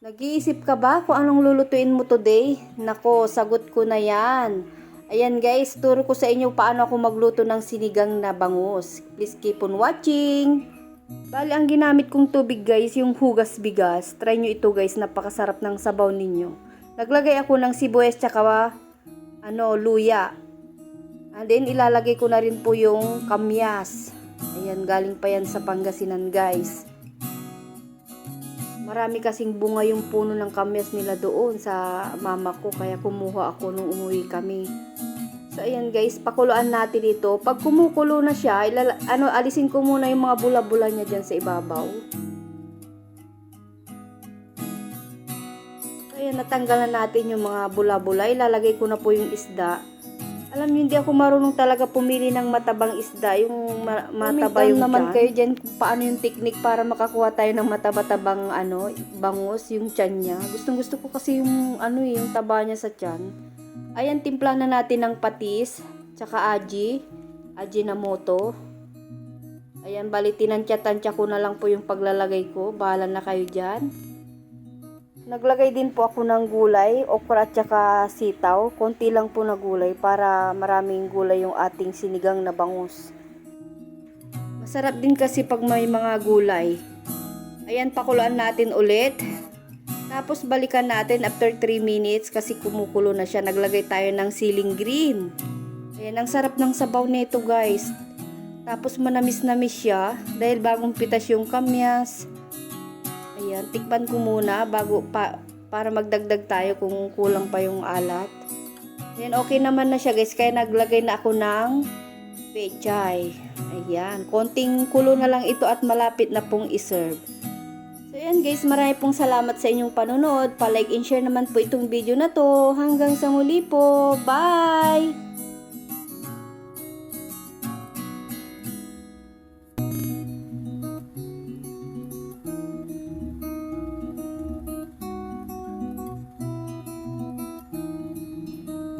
Nag-iisip ka ba kung anong lulutuin mo today? Nako, sagot ko na yan. Ayan guys, turo ko sa inyo paano ako magluto ng sinigang na bangus. Please keep on watching. Bali, ang ginamit kong tubig guys, yung hugas bigas. Try nyo ito guys, napakasarap ng sabaw ninyo. Naglagay ako ng sibuyas tsaka luya. And then ilalagay ko na rin po yung kamyas. Ayan, galing pa yan sa Pangasinan guys. Marami kasing bunga yung puno ng kamyas nila doon sa mama ko, kaya kumuha ako nung umuwi kami. So ayan guys, pakuluan natin ito. Pag kumukulo na siya, alisin ko muna yung mga bula-bula niya dyan sa ibabaw. So ayan, natanggalan natin yung mga bula-bula. Ilalagay ko na po yung isda. Alam niyo, hindi ako marunong talaga pumili ng matabang isda, yung mataba yung naman kayo dyan kung paano yung technique para makakuha tayo ng mataba-tabang bangus, yung tiyan niya. Gustong-gusto ko kasi yung yung taba niya sa tiyan. Ayan, timpla na natin ng patis, tsaka aji na moto. Ayan, bali tinansya-tansya ko na lang po yung paglalagay ko. Bahala na kayo dyan. Naglagay din po ako ng gulay, okra at saka sitaw. Konti lang po na gulay para maraming gulay yung ating sinigang na bangus. Masarap din kasi pag may mga gulay. Ayan, pakuluan natin ulit. Tapos balikan natin after 3 minutes kasi kumukulo na siya. Naglagay tayo ng siling green. Ayan, ang sarap ng sabaw nito guys. Tapos manamis-namis siya dahil bagong pitas yung kamyas. Ayan, tikman ko muna para magdagdag tayo kung kulang pa yung alat. Ayan, okay naman na siya guys, kaya naglagay na ako ng pechay. Ayan, konting kulo na lang ito at malapit na pong iserve. So ayan guys, marami pong salamat sa inyong panonood. Pa-like and share naman po itong video na to. Hanggang sa muli po. Bye!